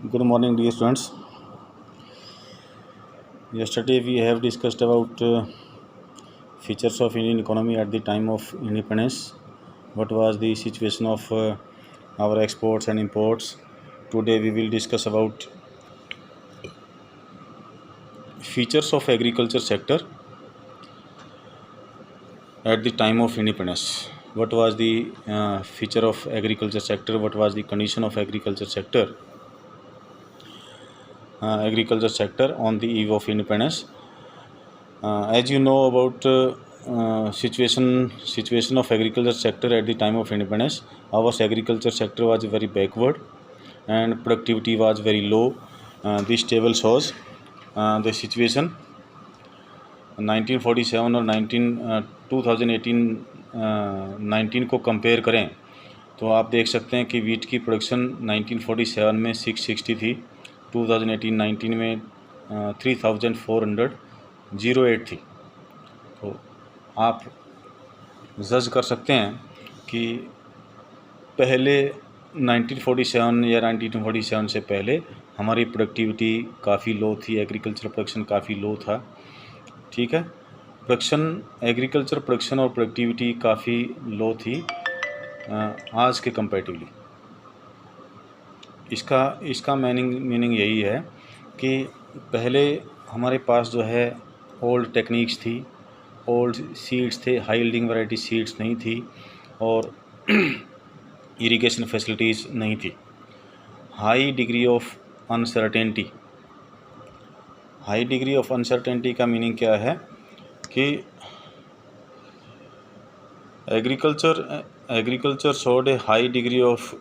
Good morning, dear students. Yesterday we have discussed about features of Indian economy at the time of independence. What was the situation of our exports and imports? Today we will discuss about features of agriculture sector at the time of independence. What was the feature of agriculture sector? What was the condition of agriculture sector? Agriculture sector on the eve of independence. As you know about situation of agriculture sector at the time of independence, our agriculture sector was very backward and productivity was very low. This table shows the situation 1947 और 2018 19 को compare करें तो आप देख सकते हैं कि wheat की प्रोडक्शन 1947 में 660 थी, 2018-19 में 3408 थी। तो आप जज कर सकते हैं कि पहले 1947 या 1947 से पहले हमारी प्रोडक्टिविटी काफ़ी लो थी, एग्रीकल्चर प्रोडक्शन काफ़ी लो था। ठीक है, एग्रीकल्चर प्रोडक्शन और प्रोडक्टिविटी काफ़ी लो थी आज के कंपैरेटिवली। इसका मीनिंग यही है कि पहले हमारे पास जो है ओल्ड टेक्निक्स थी, ओल्ड सीड्स थे, हाई यील्डिंग वैरायटी सीड्स नहीं थी और इरिगेशन फैसिलिटीज़ नहीं थी। हाई डिग्री ऑफ अनसर्टेनिटी का मीनिंग क्या है कि agriculture showed a high degree of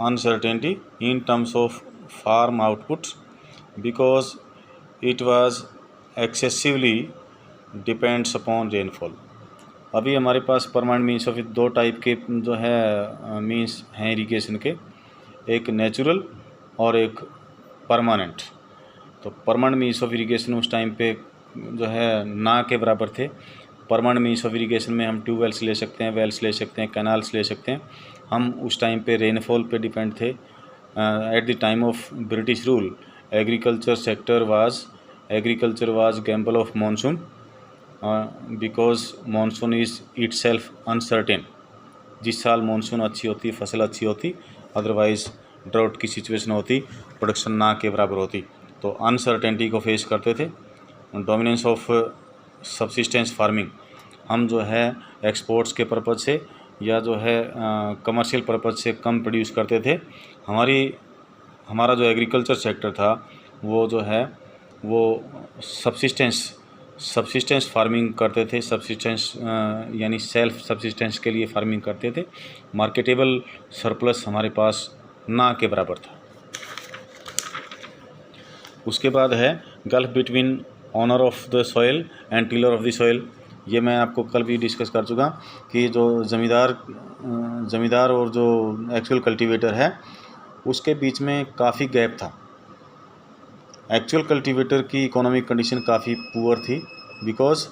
uncertainty in terms of farm output because it was excessively depends upon rainfall। अभी हमारे पास परमानेंट मीन्स ऑफ दो टाइप के जो है मीन्स हैं इरिगेशन के, एक नेचुरल और एक परमानेंट। तो परमानेंट मीन्स ऑफ इरिगेशन उस टाइम पे जो है ना के बराबर थे। परमानेंट मीन्स ऑफ इरिगेशन में हम ट्यूबवेल्स ले सकते हैं, वेल्स ले सकते हैं, कैनाल्स ले सकते हैं। हम उस टाइम पे रेनफॉल पे डिपेंड थे। Eight the time of British rule agriculture was Gamble of monsoon because monsoon is itself uncertain. जिस साल मानसून अच्छी होती, फसल अच्छी होती, अदरवाइज़ ड्राउट की सिचुएशन होती, प्रोडक्शन ना के बराबर होती। तो अनसर्टेनिटी को फेस करते थे। डोमिनेंस ऑफ सब्सिस्टेंस फार्मिंग, हम जो है एक्सपोर्ट्स के पर्पज़ से या जो है कमर्शियल पर्पज़ से कम प्रोड्यूस करते थे। हमारा जो एग्रीकल्चर सेक्टर था वो जो है वो सब्सिस्टेंस फार्मिंग करते थे। सब्सिस्टेंस यानी सेल्फ सब्सिस्टेंस के लिए फार्मिंग करते थे। मार्केटेबल सरप्लस हमारे पास ना के बराबर था। उसके बाद है gulf between owner of the soil and tiller of the soil. ये मैं आपको कल भी डिस्कस कर चुका कि जो ज़मींदार और जो एक्चुअल कल्टीवेटर है उसके बीच में काफ़ी गैप था। एक्चुअल कल्टीवेटर की इकोनॉमिक कंडीशन काफ़ी पुअर थी बिकॉज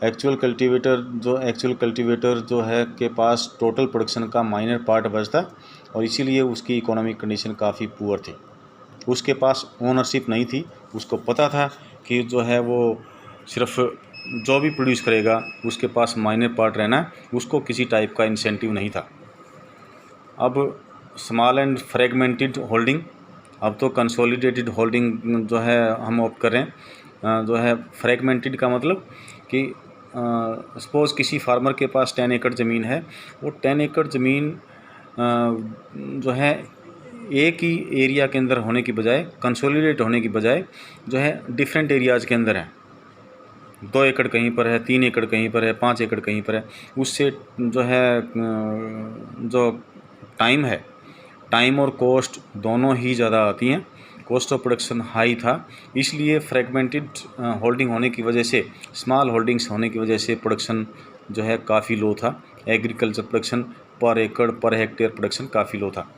एक्चुअल कल्टीवेटर जो है के पास टोटल प्रोडक्शन का माइनर पार्ट बचता और इसीलिए उसकी इकोनॉमिक कंडीशन काफ़ी पुअर थी। उसके पास ओनरशिप नहीं थी, उसको पता था कि जो है वो सिर्फ जो भी प्रोड्यूस करेगा उसके पास माइनर पार्ट रहना है, उसको किसी टाइप का इंसेंटिव नहीं था। अब स्मॉल एंड फ्रेगमेंटेड होल्डिंग, अब तो कंसोलिडेटेड होल्डिंग जो है हम ऑप्ट करें। जो है फ्रेगमेंटेड का मतलब कि सपोज़ किसी फार्मर के पास 10 एकड़ ज़मीन है, वो 10 एकड़ ज़मीन जो है एक ही एरिया के अंदर होने की बजाय, कंसोलिडेट होने की बजाय जो है डिफरेंट एरियाज़ के अंदर है। 2 एकड़ कहीं पर है, 3 एकड़ कहीं पर है, 5 एकड़ कहीं पर है। उससे जो है जो टाइम और कॉस्ट दोनों ही ज़्यादा आती हैं। कॉस्ट ऑफ प्रोडक्शन हाई था, इसलिए फ्रेगमेंटेड होल्डिंग होने की वजह से, स्मॉल होल्डिंग्स होने की वजह से प्रोडक्शन जो है काफ़ी लो था। एग्रीकल्चर प्रोडक्शन पर एकड़ पर हेक्टेयर प्रोडक्शन काफ़ी लो था।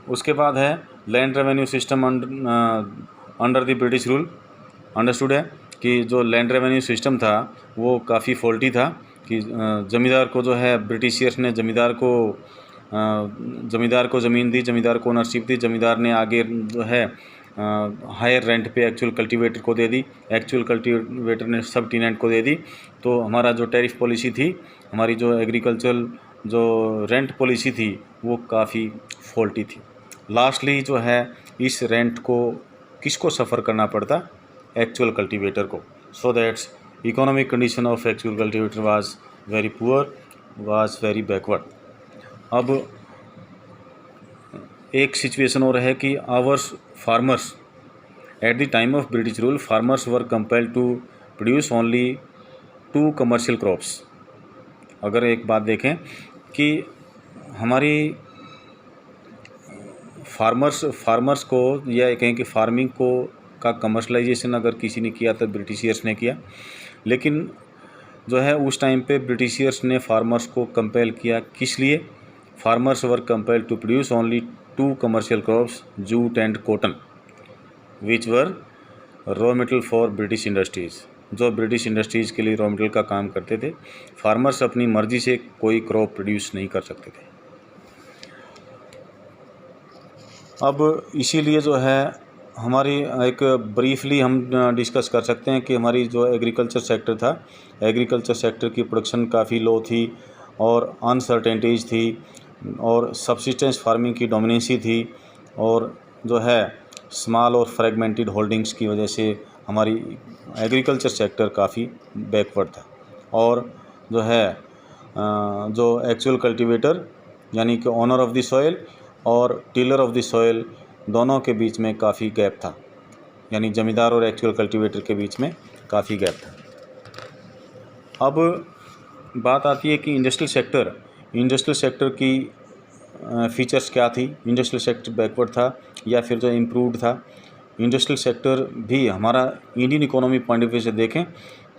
उसके बाद है land revenue system under the British rule. Understood है कि जो लैंड रेवेन्यू सिस्टम था वो काफ़ी फॉल्टी था कि ज़मींदार को जो है ब्रिटिशियर्स ने ज़मींदार को ज़मींदार को ज़मीन दी, ज़मींदार को ओनरशिप दी, ज़मींदार ने आगे जो है हायर रेंट पे एक्चुअल कल्टीवेटर को दे दी, एक्चुअल कल्टीवेटर ने सब टीनेंट को दे दी। तो हमारा जो टैरिफ पॉलिसी थी, हमारी जो एग्रीकल्चरल जो रेंट पॉलिसी थी वो काफ़ी फॉल्टी थी। लास्टली जो है इस रेंट को किसको सफ़र करना पड़ता? एक्चुअल कल्टीवेटर को। So that's economic condition of actual cultivator was very poor, was very backward. अब एक सिचुएशन और है कि ours farmers at the time of British rule farmers were compelled to produce only 2 commercial crops. अगर एक बात देखें कि हमारी फार्मर्स को या कहें कि फार्मिंग को का कमर्शलाइजेशन अगर किसी ने किया तो ब्रिटिशियर्स ने किया, लेकिन जो है उस टाइम पे ब्रिटिशियर्स ने फार्मर्स को कंपेल किया। किस लिए? Farmers were compelled to produce only 2 commercial crops, jute and cotton, which were raw material for British industries, जो ब्रिटिश इंडस्ट्रीज़ के लिए रॉ मटेरियल का काम करते थे। फार्मर्स अपनी मर्ज़ी से कोई क्रॉप प्रोड्यूस नहीं कर सकते थे। अब इसीलिए जो है हमारी एक ब्रीफली हम डिस्कस कर सकते हैं कि हमारी जो एग्रीकल्चर सेक्टर था, एग्रीकल्चर सेक्टर की प्रोडक्शन काफ़ी लो थी और अनसर्टेनिटीज़ थी और सब्सिस्टेंस फार्मिंग की डोमिनेंसी थी और जो है स्मॉल और फ्रेगमेंटेड होल्डिंग्स की वजह से हमारी एग्रीकल्चर सेक्टर काफ़ी बैकवर्ड था। और जो है जो एक्चुअल कल्टीवेटर यानी कि ओनर ऑफ द सॉइल और टिलर ऑफ द सॉइल दोनों के बीच में काफ़ी गैप था, यानी ज़मींदार और एक्चुअल कल्टीवेटर के बीच में काफ़ी गैप था। अब बात आती है कि इंडस्ट्रियल सेक्टर की फीचर्स क्या थी? इंडस्ट्रियल सेक्टर बैकवर्ड था या फिर जो इम्प्रूव्ड था? इंडस्ट्रियल सेक्टर भी हमारा Indian economy point of view से देखें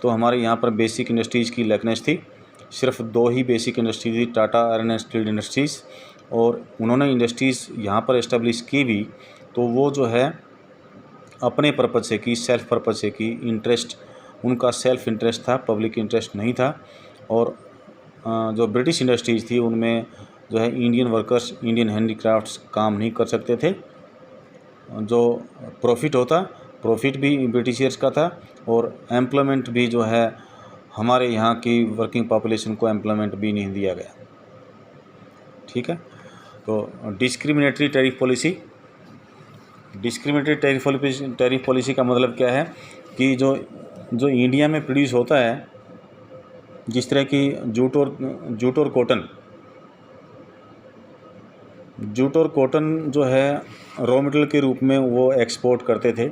तो हमारे यहाँ पर बेसिक इंडस्ट्रीज़ की लैकनेस थी। सिर्फ 2 ही बेसिक इंडस्ट्री थी, Tata iron and steel industries, और उन्होंने इंडस्ट्रीज़ यहाँ पर इस्टेब्लिश की भी तो वो जो है अपने पर्पज़ से की, सेल्फ पर्पज़ से की। इंटरेस्ट उनका सेल्फ इंटरेस्ट था, पब्लिक इंटरेस्ट नहीं था। और जो ब्रिटिश इंडस्ट्रीज़ थी उनमें जो है इंडियन वर्कर्स, इंडियन हैंडीक्राफ्ट्स काम नहीं कर सकते थे। जो प्रॉफिट भी ब्रिटिशियर्स का था और एम्प्लॉयमेंट भी जो है हमारे यहाँ की वर्किंग पॉपुलेशन को एम्प्लॉयमेंट भी नहीं दिया गया। ठीक है, तो डिस्क्रिमिनेटरी टैरिफ पॉलिसी का मतलब क्या है कि जो इंडिया में प्रोड्यूस होता है, जिस तरह की जूट और कॉटन जो है रॉ मटेरियल के रूप में वो एक्सपोर्ट करते थे।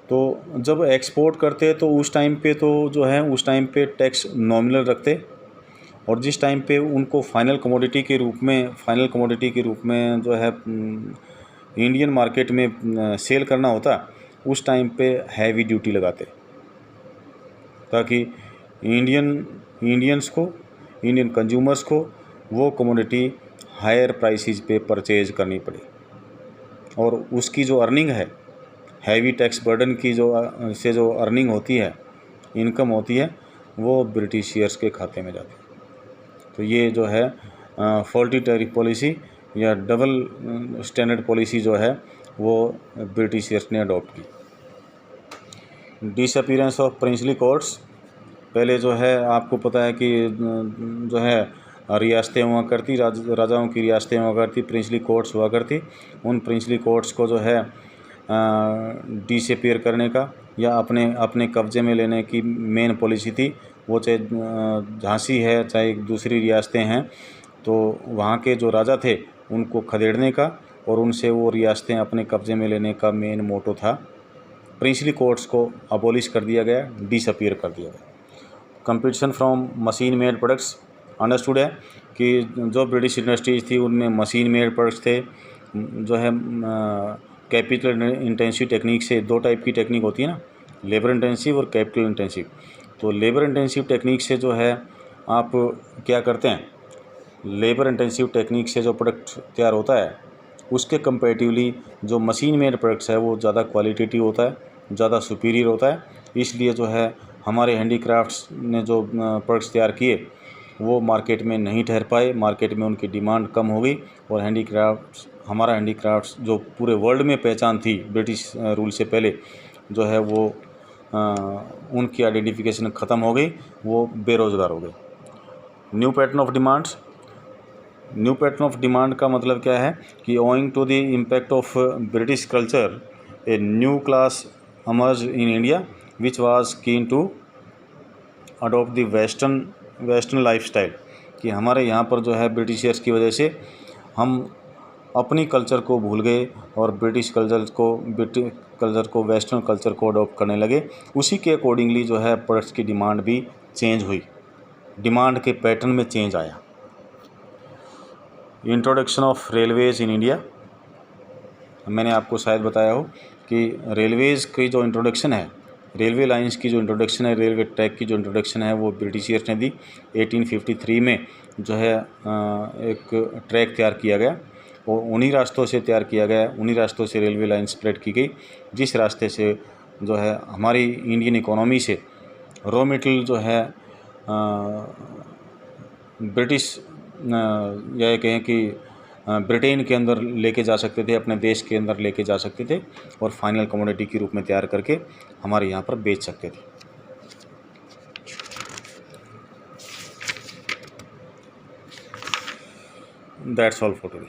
तो जब एक्सपोर्ट करते तो उस टाइम पे टैक्स नॉमिनल रखते, और जिस टाइम पे उनको फाइनल कमोडिटी के रूप में जो है इंडियन मार्केट में सेल करना होता, उस टाइम पे हैवी ड्यूटी लगाते ताकि इंडियन कंज्यूमर्स को वो कमोडिटी हायर प्राइसेस पे परचेज करनी पड़े। और उसकी जो अर्निंग है, हैवी टैक्स बर्डन की जो अर्निंग होती है, इनकम होती है, वो ब्रिटिशियर्स के खाते में जाती है। तो ये जो है फॉल्टी टैरिफ पॉलिसी या डबल स्टैंडर्ड पॉलिसी जो है वो ब्रिटिशियर्स ने अडॉप्ट की। Disappearance of princely courts. पहले जो है आपको पता है कि जो है रियासतें हुआ करती, राजाओं की रियासतें हुआ करती, प्रिंसली कोर्ट्स हुआ करती। उन प्रिंसली कोर्ट्स को जो है डिसअपीयर करने का या अपने कब्जे में लेने की मेन पॉलिसी थी। वो चाहे झांसी है, चाहे दूसरी रियासतें हैं, तो वहाँ के जो राजा थे उनको खदेड़ने का और उनसे वो रियासतें अपने कब्जे में लेने का मेन मोटो था। प्रिंसली कोर्ट्स को अबॉलिश कर दिया गया, डिसअपीयर कर दिया गया। Competition from machine made products. Understood है कि जो ब्रिटिश इंडस्ट्रीज थी उनमें मशीन मेड प्रोडक्ट्स थे। जो है कैपिटल इंटेंसिव टेक्निक से 2 टाइप की टेक्निक होती है ना, लेबर इंटेंसिव और कैपिटल इंटेंसिव। तो लेबर इंटेंसिव टेक्निक से जो है आप क्या करते हैं, लेबर इंटेंसिव टेक्निक से जो प्रोडक्ट तैयार होता है उसके कंपैरेटिवली जो मशीन मेड प्रोडक्ट्स है वो ज़्यादा क्वालिटेटिव होता है, ज़्यादा सुपीरियर होता है। इसलिए जो है हमारे हैंडीक्राफ्ट्स ने जो प्रोडक्ट्स तैयार किए वो मार्केट में नहीं ठहर पाए, मार्केट में उनकी डिमांड कम हो गई और हैंडीक्राफ्ट्स, हमारा हैंडीक्राफ्ट्स जो पूरे वर्ल्ड में पहचान थी ब्रिटिश रूल से पहले, जो है वो उनकी आइडेंटिफिकेशन ख़त्म हो गई, वो बेरोज़गार हो गए। New pattern of demands. New pattern of demand का मतलब क्या है कि owing to the impact of British culture a new class emerged in India which was keen to adopt the western lifestyle, कि हमारे यहाँ पर जो है ब्रिटिशर्स की वजह से हम अपनी कल्चर को भूल गए और ब्रिटिश कल्चर को वेस्टर्न कल्चर को अडॉप्ट करने लगे। उसी के अकॉर्डिंगली जो है प्रोडक्ट्स की डिमांड भी चेंज हुई, डिमांड के पैटर्न में चेंज आया। Introduction of Railways in India. मैंने आपको शायद बताया हो कि रेलवेज़ की जो इंट्रोडक्शन है, रेलवे लाइंस की जो इंट्रोडक्शन है, रेलवे ट्रैक की जो इंट्रोडक्शन है, वो ब्रिटिशर्स ने दी। 1853 में जो है एक ट्रैक तैयार किया गया और उन्हीं रास्तों से तैयार किया गया, उन्हीं रास्तों से रेलवे लाइन स्प्रेड की गई, जिस रास्ते से जो है हमारी इंडियन इकोनॉमी से रॉ मटेरियल जो है ब्रिटिश या ये कहें कि ब्रिटेन के अंदर लेके जा सकते थे, अपने देश के अंदर लेके जा सकते थे और फाइनल कमोडिटी के रूप में तैयार करके हमारे यहाँ पर बेच सकते थे। That's all for today.